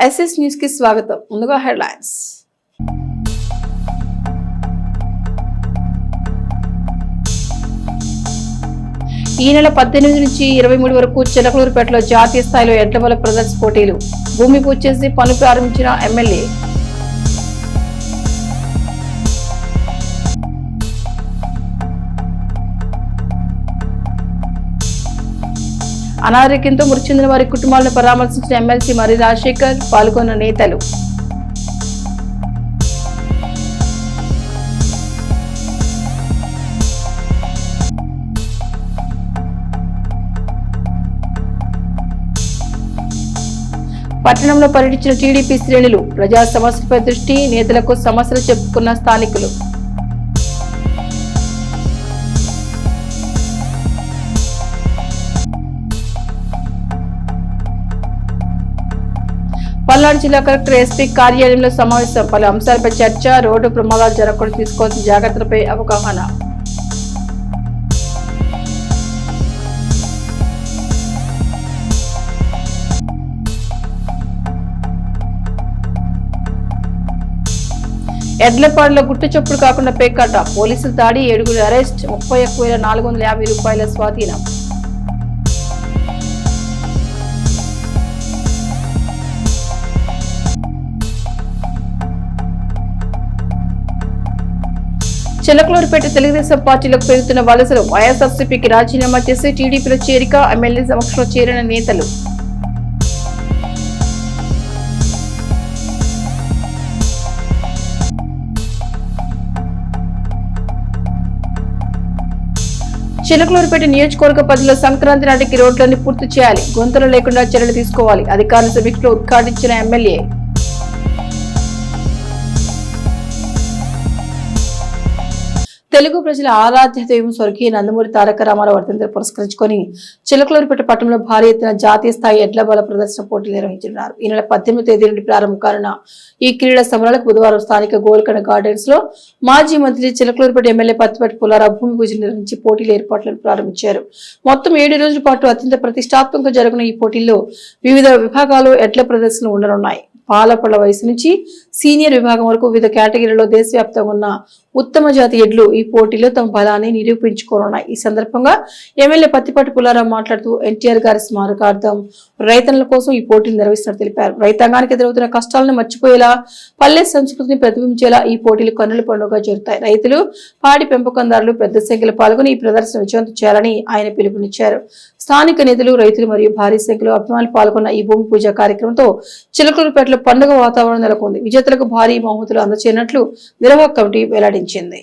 SS news కి స్వాగతం. ముందుగా హెడ్లైన్స్. ఈ నెల 18 నుంచి 23 వరకు చిలకలూరుపేటలో జాతీయ స్థాయిలో ఎడ్ల బల ప్రదర్శన పోటీలు. భూమి పూజ చేసి పనులు ప్రారంభించిన ఎమ్మెల్యే. అనారోగ్యంతో మృతి చెందిన వారి కుటుంబాలను పరామర్శించిన ఎమ్మెల్సీ మరి రాజశేఖర్, పాల్గొన్న నేతలు. పట్టణంలో పర్యటించిన టీడీపీ శ్రేణులు. ప్రజా సమస్యలపై దృష్టి, నేతలకు సమస్యలు చెప్పుకున్న స్థానికులు. పల్నాడు జిల్లా కలెక్టర్ ఎస్పీ కార్యాలయంలో సమావేశం. పలు అంశాలపై చర్చ, రోడ్డు ప్రమాదాలు జరగకుండా తీసుకోవాల్సిన జాగ్రత్తలపై అవగాహన. ఎడ్లపాడులో గుట్టు చప్పుడు కాకుండా పేకాట, పోలీసుల దాడి, 7 అరెస్ట్, 31,450 రూపాయల స్వాధీనం. చిలకలూరుపేట తెలుగుదేశం పార్టీలోకి పెరుగుతున్న వలసలు. వైఎస్ఆర్సీపీకి రాజీనామా చేసి టీడీపీలో చేరిక, ఎమ్మెల్యే సమక్షంలో చేరిన నేతలు. చిలకలూరుపేట నియోజకవర్గ పరిధిలో సంక్రాంతి నాటికి రోడ్లన్నీ పూర్తి చేయాలి, గుంతలు లేకుండా చర్యలు తీసుకోవాలి. అధికారుల సమీక్షలో ఉద్ఘాటించిన ఎమ్మెల్యే. తెలుగు ప్రజల ఆరాధ్య దైవం స్వర్గీయ నందమూరి తారక రామారావు వర్ధంతిని పురస్కరించుకొని చిలకలూరుపేట పట్టణంలో భారీ ఎత్తున జాతీయ స్థాయి ఎడ్ల బల ప్రదర్శన పోటీలు నిర్వహించనున్నారు. ఈ నెల 18వ తేదీ నుండి ప్రారంభం కానున్న ఈ క్రీడా సమరాలకు బుధవారం స్థానిక గోల్కొండ గార్డెన్స్ లో మాజీ మంత్రి చిలకలూరుపేట ఎమ్మెల్యే పత్తిపాటి పుల్లారావు భూమి పూజ నిర్వహించి పోటీల ఏర్పాట్లను ప్రారంభించారు. మొత్తం 7 రోజుల పాటు అత్యంత ప్రతిష్టాత్మకంగా జరుగుతున్న ఈ పోటీల్లో వివిధ విభాగాలు ఎడ్ల ప్రదర్శనలు ఉండనున్నాయి. పాలపళ్ల వయసు నుంచి సీనియర్ విభాగం వరకు వివిధ కేటగిరీలో దేశవ్యాప్తంగా ఉన్న ఉత్తమ జాతి ఎడ్లు ఈ పోటీలో తమ బలాన్ని నిరూపించుకోనున్నాయి. ఈ సందర్భంగా ఎమ్మెల్యే పత్తిపాటి పుల్లారావు మాట్లాడుతూ ఎన్టీఆర్ గారి స్మారకార్థం రైతన్నల కోసం ఈ పోటీలు నిర్వహిస్తున్నట్టు తెలిపారు. రైతాంగానికి ఎదురవుతున్న కష్టాలను మర్చిపోయేలా, పల్లె సంస్కృతిని ప్రతిబింబించేలా ఈ పోటీలు కన్నుల పండుగ జరుగుతాయి. రైతులు, పాడి పెంపకందారులు పెద్ద సంఖ్యలో పాల్గొని ఈ ప్రదర్శన విజయవంతం చేయాలని ఆయన పిలుపునిచ్చారు. స్థానిక నేతలు, రైతులు మరియు భారీ సంఖ్యలో అభిమానులు పాల్గొన్న ఈ భూమి పూజ కార్యక్రమంతో చిలకలూరుపేటలో పండుగ వాతావరణం నెలకొంది. విజేతలకు భారీ బహుమతులు అందజేయనున్నట్లు నిర్వాహక కమిటీ వెల్లడించింది.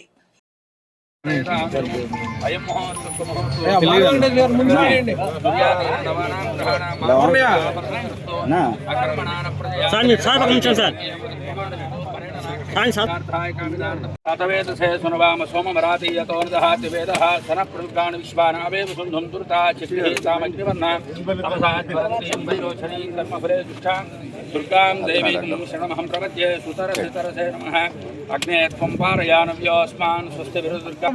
దుర్గాం దేవీం శరణమహం ప్రపద్యే సుతరసితరసే నమః అగ్నే త్వం పారయానవ్యోస్మాన్ స్వస్తి దుర్గా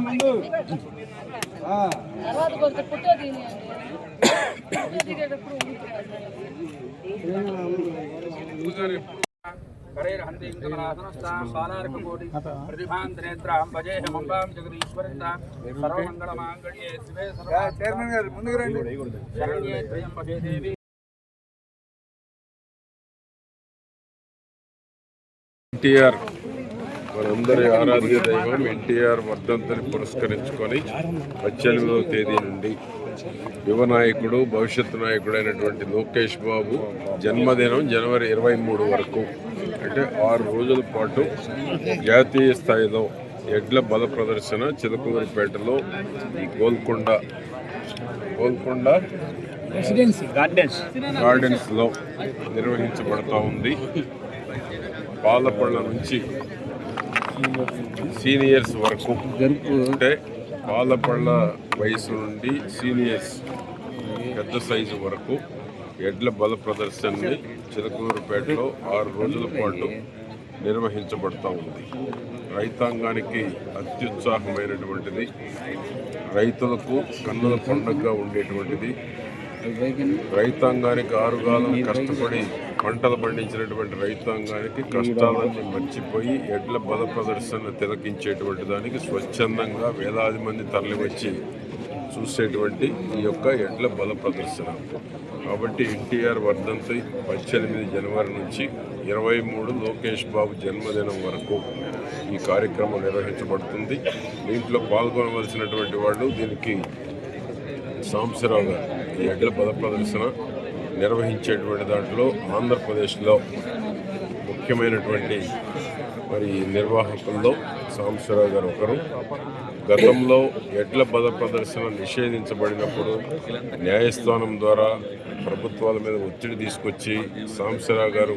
ఎన్టీఆర్ మనందరి ఆరాధ్య దైవం ఎన్టీఆర్ వర్ధంతిని పురస్కరించుకొని 18వ తేదీ నుండి యువ నాయకుడు, భవిష్యత్తు నాయకుడైనటువంటి లోకేష్ బాబు జన్మదినం జనవరి 23 వరకు, అంటే 6 రోజుల పాటు జాతీయ స్థాయిలో ఎడ్ల బల ప్రదర్శన చిలకలూరుపేటలో ఈ గోల్కొండ గార్డెన్స్లో నిర్వహించబడతా ఉంది. పాలపళ్ళ నుంచి సీనియర్స్ వరకు, అంటే పాలపళ్ళ వయసు నుండి సీనియర్స్ పెద్ద సైజు వరకు ఎడ్ల బల ప్రదర్శనని చిలకలూరుపేటలో 6 రోజుల పాటు నిర్వహించబడతా ఉంది. రైతాంగానికి అత్యుత్సాహమైనటువంటిది, రైతులకు కన్నుల పండుగగా ఉండేటువంటిది. రైతాంగానికి ఆరుగాలం కష్టపడి పంటలు పండించినటువంటి రైతాంగానికి కష్టాలన్నీ మర్చిపోయి ఎడ్ల బల ప్రదర్శన తిలకించేటువంటి దానికి స్వచ్ఛందంగా వేలాది మంది తరలివచ్చి చూసేటువంటి ఈ యొక్క ఎడ్ల బల ప్రదర్శన. కాబట్టి ఎన్టీఆర్ వర్ధంతి 18 జనవరి నుంచి 23 లోకేష్ బాబు జన్మదినం వరకు ఈ కార్యక్రమం నిర్వహించబడుతుంది. దీంట్లో పాల్గొనవలసినటువంటి వాళ్ళు దీనికి సాంబశివరావు గారు ఈ ఎడ్ల బల ప్రదర్శన నిర్వహించేటువంటి దాంట్లో ఆంధ్రప్రదేశ్లో ముఖ్యమైనటువంటి నిర్వాహకుల్లో సాంబశివరావు గారు ఒకరు. గతంలో ఎడ్ల బల ప్రదర్శన నిషేధించబడినప్పుడు న్యాయస్థానం ద్వారా ప్రభుత్వాల మీద ఒత్తిడి తీసుకొచ్చి సాంబశివరావు గారు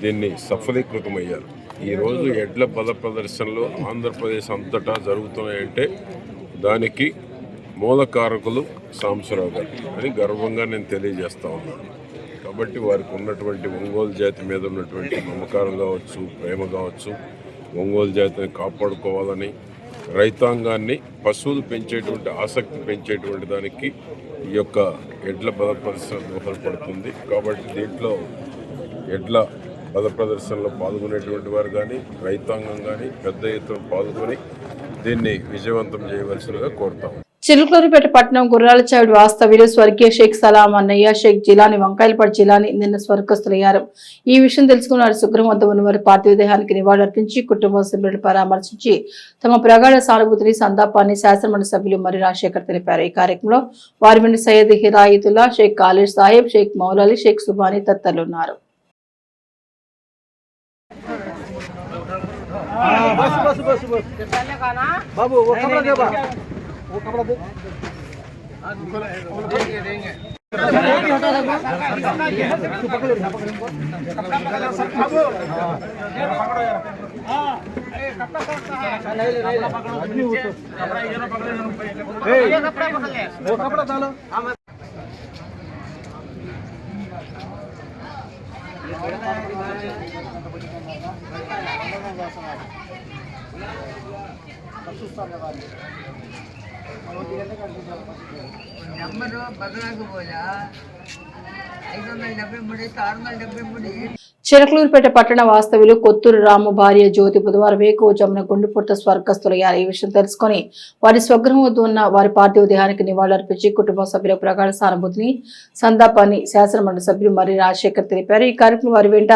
దీన్ని సఫలీకృతమయ్యారు. ఈరోజు ఎడ్ల బల ప్రదర్శనలు ఆంధ్రప్రదేశ్ అంతటా జరుగుతున్నాయంటే దానికి మూలకారకులు సాంబశివరావు గారు అని గర్వంగా నేను తెలియజేస్తా ఉన్నాను. కాబట్టి వారికి ఉన్నటువంటి ఒంగోలు జాతి మీద ఉన్నటువంటి మమకారం కావచ్చు, ప్రేమ కావచ్చు, ఒంగోలు జాతిని కాపాడుకోవాలని, రైతాంగాన్ని పశువులు పెంచేటువంటి ఆసక్తి పెంచేటువంటి దానికి ఈ యొక్క ఎడ్ల బల ప్రదర్శన దోహదపడుతుంది. కాబట్టి దీంట్లో ఎడ్ల బల ప్రదర్శనలో పాల్గొనేటువంటి వారు కానీ రైతాంగం కానీ పెద్ద ఎత్తున పాల్గొని దీన్ని విజయవంతం చేయవలసిందిగా కోరుతాం. చిలుకలూరిపేట పట్టణం గుర్రాలచావిడి వాస్తవ్యులు స్వర్గీయ షేక్ సలాం అన్నయ్య షేక్ జిలాని వంకాయలపాటి జిలాని నిన్న స్వర్గస్థులయ్యారు. ఈ విషయం తెలుసుకున్న వారి శుక్రం వద్ద ఉన్న వారి పార్థివ దేహానికి నివాళులర్పించి కుటుంబ సభ్యులను పరామర్శించి తమ ప్రగాఢ సానుభూతిని సంతాపాన్ని శాసనమండలి సభ్యులు మరి రాజశేఖర్ తెలిపారు. ఈ కార్యక్రమంలో వారి వెంట సయ్యద్ హిరాయితుల్లా, షేక్ ఖాలిద్ సాహెబ్, షేక్ మౌలాలి, షేక్ సుబానీ తదితరులు ఉన్నారు. वो कपड़ा दे देंगे वो कपड़ा डालो. नंबर बदलाకపోయా 573 673. చిలకలూరిపేట పట్టణ వాస్తవ్యులు కొత్తూరు రాము భార్య జ్యోతి బుధవారం వేకువజామున గుండెపోటుతో స్వర్గస్థులయ్యారు. ఈ విషయం తెలుసుకుని వారి స్వగృహం వద్ద ఉన్న వారి పార్థివ దేహానికి నివాళులర్పించి కుటుంబ సభ్యుల ప్రగాఢ సానుభూతిని సంతాపాన్ని శాసనమండలి సభ్యులు మరి రాజశేఖర్ తెలిపారు. ఈ కార్యక్రమం వారి వెంట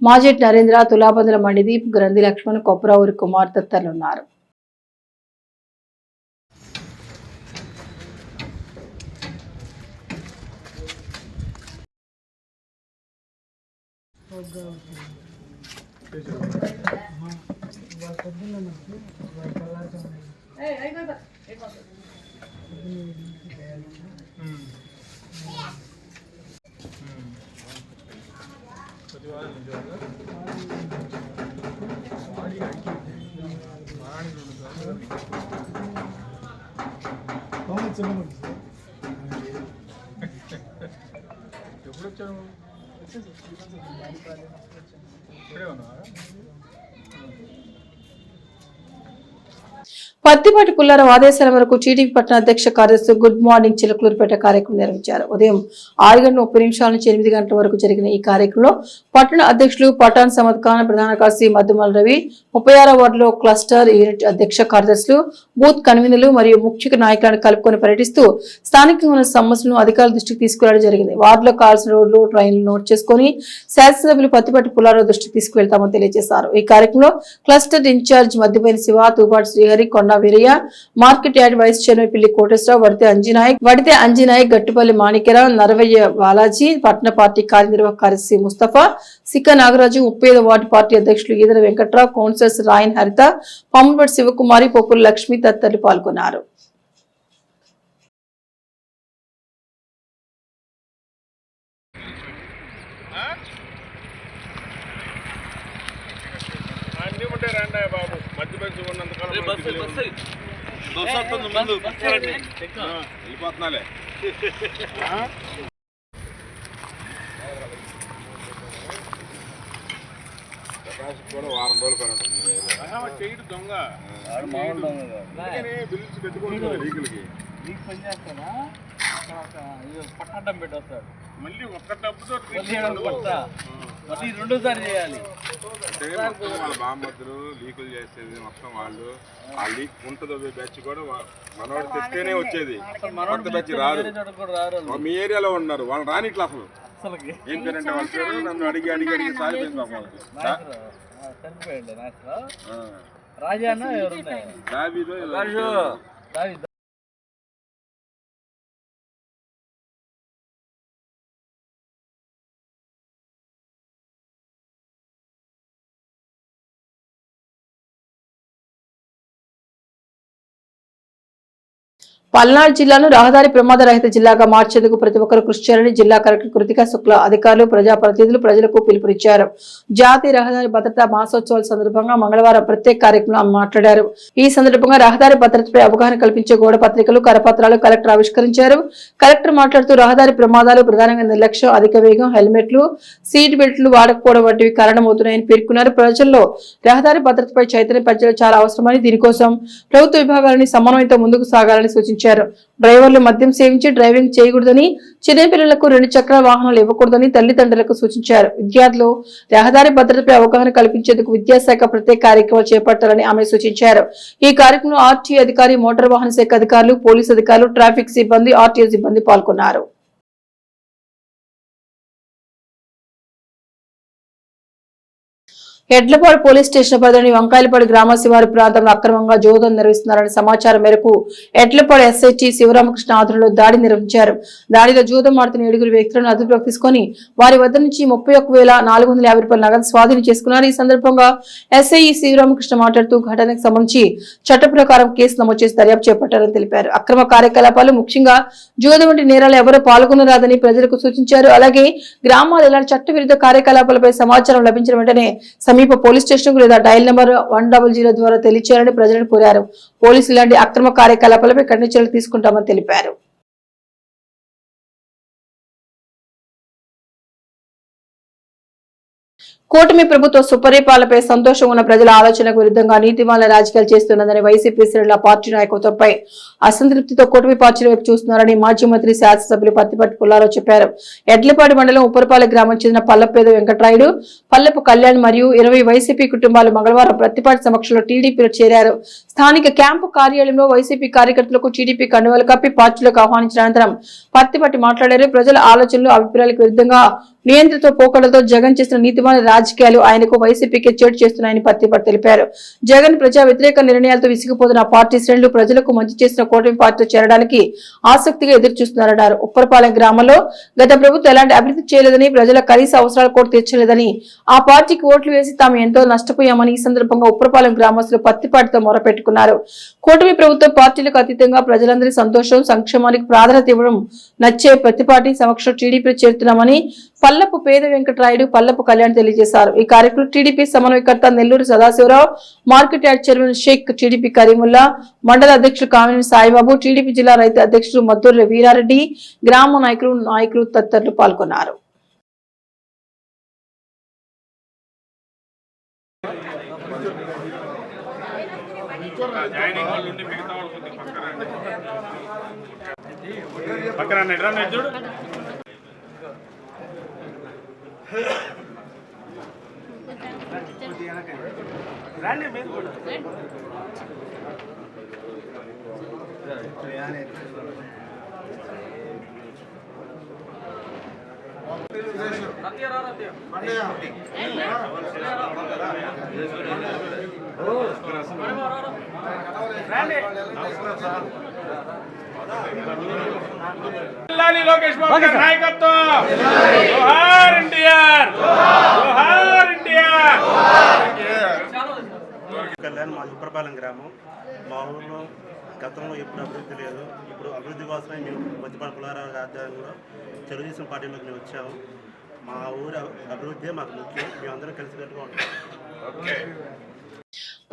మాజెట్ నరేంద్ర, తులాబందుల మణిదీప్, గ్రంథి లక్ష్మణ్, కొప్పరావురి కుమార్ తదితరులు ఉన్నారు. పత్తిపాటి పుల్లారావు ఆదేశాల మేరకు టీడీపీ పట్టణ అధ్యక్ష కార్యదర్శి గుడ్ మార్నింగ్ చిలకలూరిపేట కార్యక్రమం నిర్వహించారు. ఉదయం 6:30 నుంచి 8 గంటల వరకు జరిగిన ఈ కార్యక్రమంలో పట్టణ అధ్యక్షులు పఠాన్ సమద్ ఖాన్, ప్రధాన కార్యదర్శి మధుమల్ రవి, 36వ వార్డులో క్లస్టర్ యూనిట్ అధ్యక్ష కార్యదర్శులు, బూత్ కన్వీనర్లు మరియు ముఖ్య నాయకులను కలుపుకొని పర్యటిస్తూ స్థానికంగా ఉన్న సమస్యలను అధికారుల దృష్టికి తీసుకురావడం జరిగింది. వార్డులో కావాల్సిన రోడ్లు, ట్రైన్లు నోట్ చేసుకుని శాసనసభ్యులు పత్తిపాటి పుల్లారావు దృష్టికి తీసుకువెళ్తామని తెలియజేశారు. ఈ కార్యక్రమంలో cluster in charge Maddipaina Siva, Tupati Srihari, Konda Veeraiah, market yard vice chairman Pilli Koteswararao, వడితే Anjinayak, Gattupalli Manikya Rao, నరవయ్య Balaji, పట్టణ పార్టీ కార్యనిర్వాహక కార్యదర్శి ముస్తఫా, సిక్క నాగరాజు, 35వ వార్డు పార్టీ అధ్యక్షులు ఈదర వెంకట్రావు, కౌన్సిలర్స్ రాయన్ హరిత, పంపటి శివకుమారి, పొప్పుల లక్ష్మి తదితరులు పాల్గొన్నారు. వెళ్ళిపోతున్నాలే. కూడా వారం రోజులు పని ఉంటుంది. చేయడు దొంగ బిల్స్ పెట్టుకోండి లీగల్కి. పని చేస్తానా పట్టడం పెట్టేస్తాడు. మళ్ళీ ఒక్క డబ్బుతో రెండోసారి చేయాలి అంటే మొత్తం వాళ్ళ బామ్మద్దులు లీకులు చేసేది మొత్తం వాళ్ళు ఆ లీక్ ఉంటుందో బ్యాచ్ కూడా మనవాడు తెస్తేనే వచ్చేది కొత్త బ్యాచ్ రారు మీ ఏరియాలో ఉన్నారు వాళ్ళు రానిట్లా అసలు ఏం పేరంటే వాళ్ళ పేరు నన్ను అడిగి సాలిపోయింది దావీదో పల్నాడు జిల్లాను రహదారి ప్రమాద రహిత జిల్లాగా మార్చేందుకు ప్రతి ఒక్కరూ కృషి చేయాలని జిల్లా కలెక్టర్ కృతికా శుక్లా అధికారులు ప్రజాప్రతినిధులు ప్రజలకు పిలుపునిచ్చారు. జాతీయ రహదారి భద్రతా మాసోత్సవాల సందర్భంగా మంగళవారం ప్రత్యేక కార్యక్రమంలో మాట్లాడారు. ఈ సందర్భంగా రహదారి భద్రతపై అవగాహన కల్పించే గోడ పత్రికలు కరపత్రాలు కలెక్టర్ ఆవిష్కరించారు. కలెక్టర్ మాట్లాడుతూ రహదారి ప్రమాదాలు ప్రధానంగా నిర్లక్ష్యం, అధిక వేగం, హెల్మెట్లు, సీట్ బెల్ట్లు వాడకపోవడం వంటివి కారణమవుతున్నాయని పేర్కొన్నారు. ప్రజల్లో రహదారి భద్రతపై చైతన్యం పెంచడం చాలా అవసరమని, దీనికోసం ప్రభుత్వ విభాగాలని సమన్వయంతో ముందుకు సాగాలని సూచించారు. డ్రైవర్లు మద్యం సేవించి డ్రైవింగ్ చేయకూడదని, చిన్నపిల్లలకు 2 చక్రాల వాహనాలు ఇవ్వకూడదని తల్లిదండ్రులకు సూచించారు. విద్యార్థులు రహదారి భద్రతపై అవగాహన కల్పించేందుకు విద్యాశాఖ ప్రత్యేక కార్యక్రమాలు చేపట్టాలని ఆమె సూచించారు. ఈ కార్యక్రమంలో ఆర్టీఏ అధికారి, మోటార్ వాహన శాఖ అధికారులు, పోలీసు అధికారులు, ట్రాఫిక్ సిబ్బంది, ఆర్టీఏ సిబ్బంది పాల్గొన్నారు. ఎడ్లపాడు పోలీస్ స్టేషన్ పరిధిలోని వంకాయలపాడు గ్రామ శివారు ప్రాంతంలో అక్రమంగా జోదం నిర్వహిస్తున్నారని సమాచారం మేరకు ఎడ్లపాడు ఎస్ఐటి శివరామకృష్ణ ఆధ్వర్యంలో దాడి నిర్వహించారు. దాడిలో జోదం ఆడుతున్న 7 వ్యక్తులను అదుపులోకి తీసుకుని వారి వద్ద నుంచి 31,450 రూపాయల నగదు స్వాధీనం చేసుకున్నారు. ఈ సందర్భంగా ఎస్ఐ శివరామకృష్ణ మాట్లాడుతూ ఘటనకు సంబంధించి చట్ట ప్రకారం కేసు నమోదు చేసి దర్యాప్తు చేపట్టారని తెలిపారు. అక్రమ కార్యకలాపాలు, ముఖ్యంగా జోదం వంటి నేరాలు ఎవరూ పాల్గొనరాదని ప్రజలకు సూచించారు. అలాగే గ్రామాలు ఇలాంటి చట్టవిరుద్ధ కార్యకలాపాలపై సమాచారం లభించిన వెంటనే సమీప పోలీస్ స్టేషన్ కు లేదా డైల్ నంబర్ 100 ద్వారా తెలియచేయాలని ప్రజలను కోరారు. పోలీసులు ఇలాంటి అక్రమ కార్యకలాపాలపై కఠిన చర్యలు తీసుకుంటామని తెలిపారు. కూటమి ప్రభుత్వ సుపరిపాలనపై సంతోషం ఉన్న ప్రజల ఆలోచనకు విరుద్ధంగా నీతిమాల రాజకీయాలు చేస్తున్నదని వైసీపీ శ్రేణుల పార్టీ నాయకత్వంపై అసంతృప్తితో కూటమి పార్టీల వైపు చూస్తున్నారని మాజీ మంత్రి శాసనసభ్యులు పత్తిపాటి పుల్లారావు చెప్పారు. ఎడ్లపాడు మండలం ఉప్పరపాలెం గ్రామం చెందిన పల్లపేద వెంకటరాయుడు, పల్లపు కళ్యాణ్ మరియు 20 వైసీపీ కుటుంబాలు మంగళవారం పత్తిపాటి సమక్షంలో టీడీపీలో చేరారు. స్థానిక క్యాంపు కార్యాలయంలో వైసీపీ కార్యకర్తలకు టీడీపీ కండువాలు కప్పి పార్టీలకు ఆహ్వానించిన అనంతరం పత్తిపాటి మాట్లాడారు. ప్రజల ఆలోచనలు, అభిప్రాయాలకు విరుద్ధంగా నియంత్రిత పోకడలతో జగన్ చేసిన నీతిమాల రాజకీయాలు ఆయనకు వైసీపీకి చేటు చేస్తున్నాయని పత్తిపాటి తెలిపారు. జగన్ ప్రజా వ్యతిరేక నిర్ణయాలతో విసిగిపోతున్న పార్టీ శ్రేణులు ప్రజలకు మంచి చేసిన కూటమి పార్టీలో చేరడానికి ఆసక్తిగా ఎదురు చూస్తున్నారన్నారు. ఉప్పరపాలెం గ్రామంలో గత ప్రభుత్వం ఎలాంటి అభివృద్ధి చేయలేదని, ప్రజల కనీస అవసరాలు కూడా తీర్చలేదని, ఆ పార్టీకి ఓట్లు వేసి తాము ఎంతో నష్టపోయామని ఈ సందర్భంగా ఉప్పరపాలెం గ్రామస్తులు పత్తిపాటితో మొరపెట్టుకున్నారు. కూటమి ప్రభుత్వం పార్టీలకు అతీతంగా ప్రజలందరి సంతోషం, సంక్షేమానికి ప్రాధాన్యత ఇవ్వడం నచ్చే పత్తిపాటి సమక్షంలో టీడీపీలో చేరుతున్నామని పల్లపు పేద వెంకటరాయుడు, పల్లపు కళ్యాణ్ తెలియజేశారు. ఈ కార్యక్రమంలో టీడీపీ సమన్వయకర్త Nelluru Sadasivarao, market yard chairman Shaik, TDP Karimulla, మండల అధ్యక్షులు కామినేని సాయిబాబు, టీడీపీ జిల్లా రైతు అధ్యక్షులు మద్దూరు వీరారెడ్డి, గ్రామ నాయకులు తదితరులు పాల్గొన్నారు. లోకేష్ బాబు గారి నాయకత్వం. జోహార్ ఎన్టీఆర్, జోహార్ ఎన్టీఆర్. కళ్యాణ్ మా ఉప్పరపాలెం గ్రామం. మా ఊళ్ళో గతంలో ఎప్పుడు అభివృద్ధి లేదు. ఇప్పుడు అభివృద్ధి కోసమే మేము పత్తిపాటి పుల్లారావు గారి ఆధ్వర్యంలో తెలుగుదేశం పార్టీలోకి మేము వచ్చాము. మా ఊరు అభివృద్ధి మాకు ముఖ్యం. మేమందరం కలిసికట్టుగా ఉంటాం.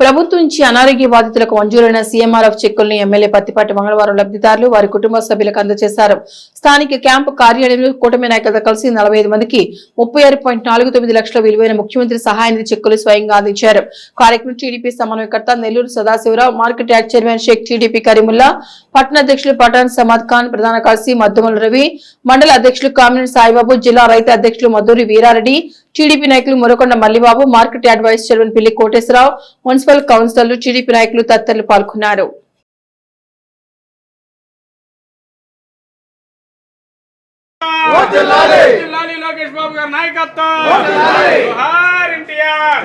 ప్రభుత్వం నుంచి అనారోగ్య బాధితులకు మంజూరైన సీఎంఆర్ఎఫ్ చెక్కులను ఎమ్మెల్యే పత్తిపాటి మంగళవారం లబ్ధిదారులు వారి కుటుంబ సభ్యులకు అందజేశారు. స్థానిక క్యాంపు కార్యాలయంలో కూటమి నాయకులతో కలిసి 45 మందికి 36.49 లక్షల విలువైన ముఖ్యమంత్రి సహాయ నిధి చెక్కులు స్వయంగా అందించారు. కార్యక్రమం టీడీపీ సమన్వయకర్త Nelluru Sadasivarao, market yard chairman Shaik TDP Karimulla, పట్టణ అధ్యక్షులు పఠాన్ సమాద్ ఖాన్, ప్రధాన కార్యదర్శి మద్దుమల రవి, మండల అధ్యక్షులు కామినేని సాయిబాబు, జిల్లా రైతు అధ్యక్షులు మధురి వీరారెడ్డి, టీడీపీ నాయకులు Murakonda Mallibabu, market yard vice chairman Pilli Koteswararao, municipal కౌన్సిలర్లు, టీడీపీ నాయకులు తదితరులు పాల్గొన్నారు. లోకేష్ బాబు గారి నాయకత్వం, జోహార్ ఎన్టీఆర్.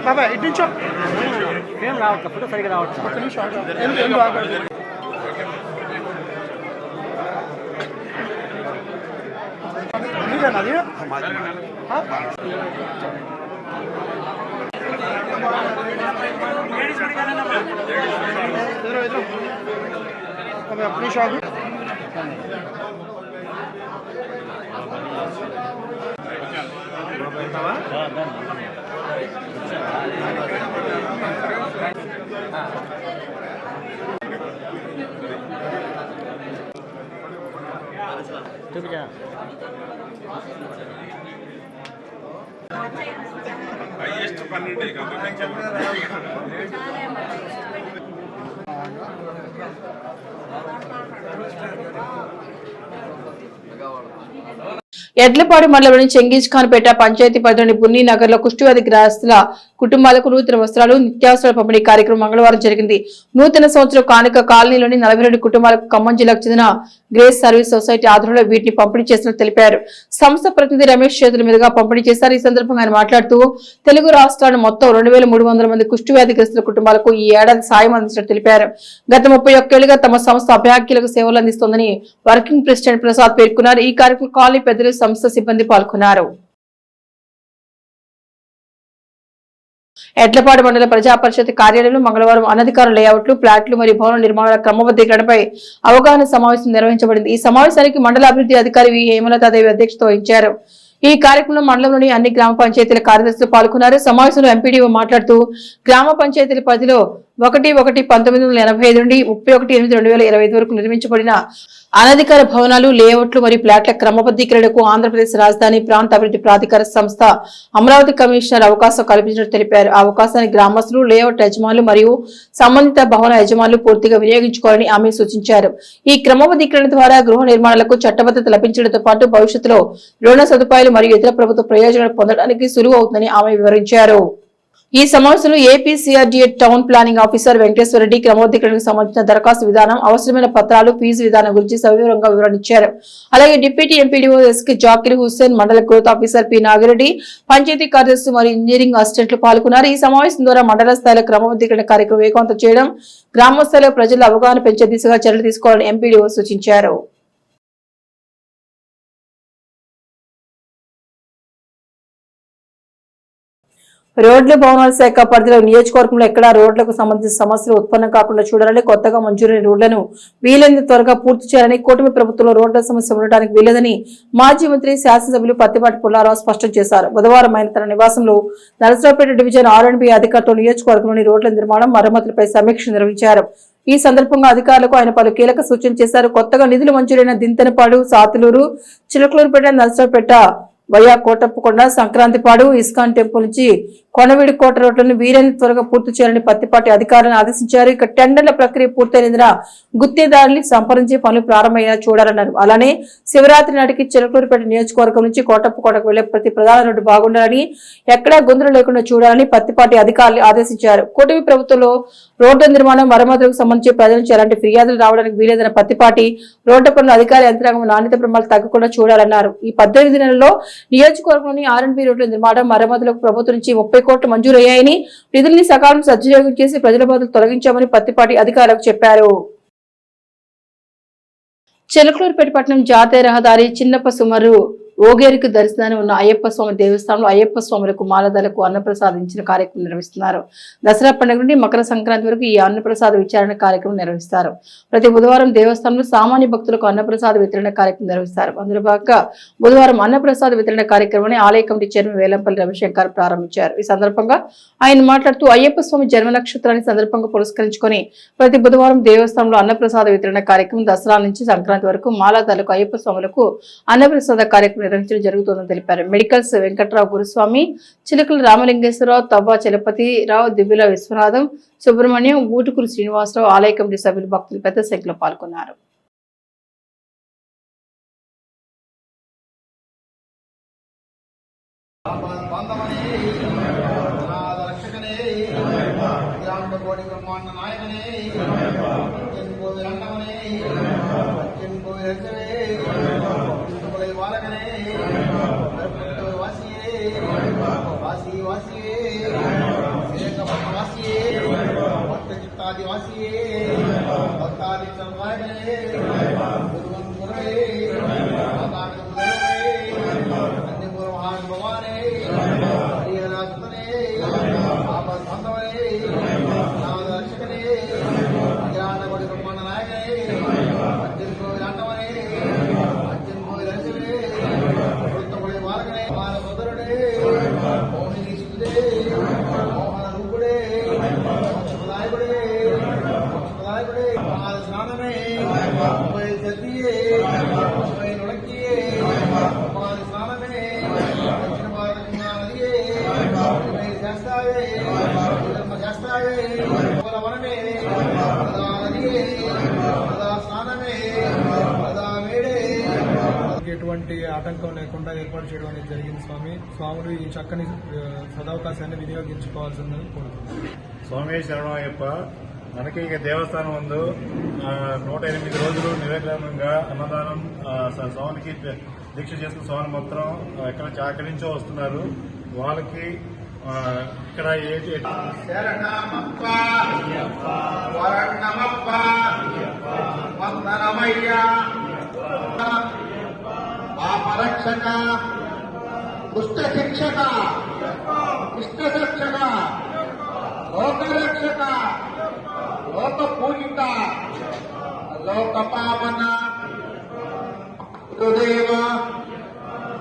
బాబాయ్ ఇటు నుంచో ఏం రావట్లేదు, ఫోటో సరిగ్గా రావట్లేదు. ఒక్క నిమిషం अपनी शॉप ఎడ్లపాడు మండలంలోని చెంగీజ్ ఖాన్ పేట పంచాయతీ పరిధిలోని బున్నీ నగర్ లో కుష్ఠవ్యాధి గ్రస్తుల కుటుంబాలకు నూతన వస్త్రాలు, నిత్యావసరాల పంపిణీ కార్యక్రమం మంగళవారం జరిగింది. నూతన సంవత్సరం కానుక కాలనీలోని 42 కుటుంబాలకు ఖమ్మం జిల్లాకు చెందిన గ్రేస్ సర్వీస్ సొసైటీ ఆధ్వర్యంలో వీటిని పంపిణీ చేసినట్లు తెలిపారు. సంస్థ ప్రతినిధి రమేష్ చేతుల మీదుగా పంపిణీ చేశారు. ఈ సందర్భంగా ఆయన మాట్లాడుతూ తెలుగు రాష్ట్రాల మొత్తం 2300 మంది కుష్ఠవ్యాధి గ్రస్తుల కుటుంబాలకు ఈ ఏడాది సాయం అందించినట్టు తెలిపారు. గత 31 ఏళ్లుగా తమ సంస్థ అభ్యాఖ్యులకు సేవలు అందిస్తోందని వర్కింగ్ ప్రెసిడెంట్ ప్రసాద్ పేర్కొన్నారు. ఈ కార్యక్రమం కాలనీ పెద్దలు, సంస్థ సిబ్బంది పాల్గొన్నారు. ఎడ్లపాడు మండల ప్రజా పరిషత్ కార్యాలయంలో మంగళవారం అనధికార లేఅవుట్లు, ప్లాట్లు మరియు భవన నిర్మాణాల క్రమబద్ధీకరణపై అవగాహన సమావేశం నిర్వహించబడింది. ఈ సమావేశానికి మండల అభివృద్ధి అధికారి వి హేమలతాదేవి అధ్యక్షత వహించారు. ఈ కార్యక్రమంలో మండలంలోని అన్ని గ్రామ పంచాయతీల కార్యదర్శులు పాల్గొన్నారు. సమావేశంలో ఎంపీడీఓ మాట్లాడుతూ గ్రామ పంచాయతీల పరిధిలో 1/1/1985 నుండి 31/8/2025 వరకు నిర్మించబడిన అనధికార భవనాలు, లేఅవుట్లు మరియు ప్లాట్ల క్రమబద్ధీకరణకు ఆంధ్రప్రదేశ్ రాజధాని ప్రాంత అభివృద్ధి ప్రాధికార సంస్థ అమరావతి కమిషనర్ అవకాశం కల్పించినట్టు తెలిపారు. ఆ అవకాశాన్ని గ్రామస్తులు, లేఅవుట్ యజమానులు మరియు సంబంధిత భవన యజమానులు పూర్తిగా వినియోగించుకోవాలని ఆమె సూచించారు. ఈ క్రమబద్ధీకరణ ద్వారా గృహ నిర్మాణాలకు చట్టబద్ధత లభించడంతో పాటు భవిష్యత్తులో రుణ సదుపాయాలు మరియు ఇతర ప్రభుత్వ ప్రయోజనాలు పొందడానికి సులువు అవుతుందని ఆమె వివరించారు. ఈ సమావేశంలో APCRDA town planning officer Venkateswara Reddy క్రమబద్ధీకరణకు సంబంధించిన దరఖాస్తు విధానం, అవసరమైన పత్రాలు, ఫీజు విధానం గురించి సవివరంగా వివరణించారు. అలాగే deputy MPDO SK Zakir Hussain, mandal growth officer P Nagi Reddy, panchayat కార్యదర్శి మరియు ఇంజనీరింగ్ అసిస్టెంట్లు పాల్గొన్నారు. ఈ సమావేశం ద్వారా మండల స్థాయిలో క్రమబద్ధీకరణ కార్యక్రమం వేగవంతం చేయడం, గ్రామ స్థాయిలో ప్రజల అవగాహన పెంచే దిశగా చర్యలు తీసుకోవాలని ఎంపీడీఓ సూచించారు. రోడ్లు భవనాల శాఖ పరిధిలో నియోజకవర్గంలో ఎక్కడా రోడ్లకు సంబంధించిన సమస్యలు ఉత్పన్నం కాకుండా చూడాలని, కొత్తగా మంజూరైన రోడ్లను వీలైనంత త్వరగా పూర్తి చేయాలని, కూటమి ప్రభుత్వంలో రోడ్ల సమస్య ఉండడానికి వీలేదని మాజీ మంత్రి శాసనసభ్యులు పత్తిపాటి పుల్లారావు స్పష్టం చేశారు. బుధవారం ఆయన తన నివాసంలో నరసరావుపేట డివిజన్ R&B అధికారులతో నియోజకవర్గంలోని రోడ్ల నిర్మాణం, మరమ్మతులపై సమీక్ష నిర్వహించారు. ఈ సందర్భంగా అధికారులకు ఆయన పలు కీలక సూచనలు చేశారు. కొత్తగా నిధులు మంజూరైన Dintanapadu, Sathuluru, Chilakaluripet, Narasaraopet via Kotappakonda, Sankranthipadu, ISKCON temple నుంచి కొనవీడి కోట రోడ్లను వీలైనంత త్వరగా పూర్తి చేయాలని పత్తిపాటి అధికారులను ఆదేశించారు. ఇక టెండర్ల ప్రక్రియ పూర్తయినందున గుత్తేదారుల్ని సంప్రదించి పనులు ప్రారంభమయ్యేలా చూడాలన్నారు. అలానే శివరాత్రి నాటికి చిలకలూరుపేట నియోజకవర్గం నుంచి కోటప్పకొండకు వెళ్లే ప్రతి ప్రధాన రోడ్డు బాగుండాలని, ఎక్కడా గుంతలు లేకుండా చూడాలని పత్తిపాటి అధికారులు ఆదేశించారు. కూటమి ప్రభుత్వంలో రోడ్ల నిర్మాణం, మరమ్మతులకు సంబంధించి ప్రజల నుంచి ఎలాంటి ఫిర్యాదులు రావడానికి వీలేదన్న పత్తిపాటి రోడ్డు పనుల అధికార యంత్రాంగం నాణ్యత ప్రమాణాలు తగ్గకుండా చూడాలన్నారు. ఈ 18 నెలల్లో నియోజకవర్గంలోని R&B రోడ్ల నిర్మాణం, మరమ్మతులకు ప్రభుత్వం నుంచి 30 కోట్లు మంజూరయ్యాయని, నిధుల్ని సకాలం సద్వినియోగం చేసి ప్రజల బాధలు తొలగించామని పత్తిపాటి అధికారులకు చెప్పారు. చిలకలూరుపేట పట్టణం జాతీయ రహదారి చిన్నపసుమర్రు ఓగేరుకు దర్శనాన్ని ఉన్న అయ్యప్ప స్వామి దేవస్థానంలో అయ్యప్ప స్వాములకు మాలదాలకు అన్నప్రసాదించిన కార్యక్రమం నిర్వహిస్తున్నారు. దసరా పండుగ నుండి మకర సంక్రాంతి వరకు ఈ అన్నప్రసాద విచారణ కార్యక్రమం నిర్వహిస్తారు. ప్రతి బుధవారం దేవస్థానంలో సామాన్య భక్తులకు అన్నప్రసాద వితరణ కార్యక్రమం నిర్వహిస్తారు. అందులో భాగంగా బుధవారం అన్నప్రసాద వితరణ కార్యక్రమాన్ని ఆలయ కమిటీ చైర్మన్ వేలంపల్లి రవిశంకర్ ప్రారంభించారు. ఈ సందర్భంగా ఆయన మాట్లాడుతూ అయ్యప్ప స్వామి జన్మ నక్షత్రాన్ని సందర్భంగా పురస్కరించుకొని ప్రతి బుధవారం దేవస్థానంలో అన్నప్రసాద వితరణ కార్యక్రమం దసరా నుంచి సంక్రాంతి వరకు మాలాదారులకు అయ్యప్ప స్వాములకు అన్నప్రసాద కార్యక్రమం నిర్వహించడం జరుగుతుందని తెలిపారు. మెడికల్స్ వెంకట్రావు గురుస్వామి, చిలుకల రామలింగేశ్వరరావు, తవ్వ చలపతిరావు, దివ్యుల విశ్వనాథం, సుబ్రహ్మణ్యం, ఊటుకూరు శ్రీనివాసరావు, ఆలయ కమిటీ సభ్యులు, భక్తులు పెద్ద సంఖ్యలో పాల్గొన్నారు. ఎటువంటి ఆటంకం లేకుండా ఏర్పాటు చేయడం అనేది జరిగింది. స్వాములు ఈ చక్కని సదవకాశాన్ని వినియోగించుకోవాల్సిందని కోరుతున్నాను. స్వామి శరణమయ్యప్ప. మనకి ఇక దేవస్థానం ముందు 108 రోజులు నిర్విఘ్నంగా అన్నదానం స్వామికి దీక్ష చేసుకున్న స్వామి మొత్తం ఎక్కడి నుంచో వస్తున్నారు. వాళ్ళకి ఇక్కడ పాపరక్షక, దుష్ట శిక్షక, ఇష్ట శిక్షక, లోకరక్షక, లోక పూజిత, లోక పావన గురుదేవ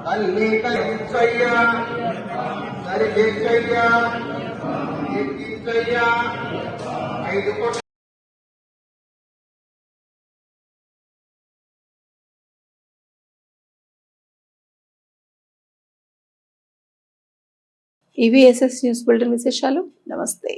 తల్లి కలిసయ్య సరిచేసయ్య ఎక్కించయ్య 5 కోట్ల ఇవి ఎస్ఎస్ న్యూస్ బులెటిన్ విశేషాలు. నమస్తే.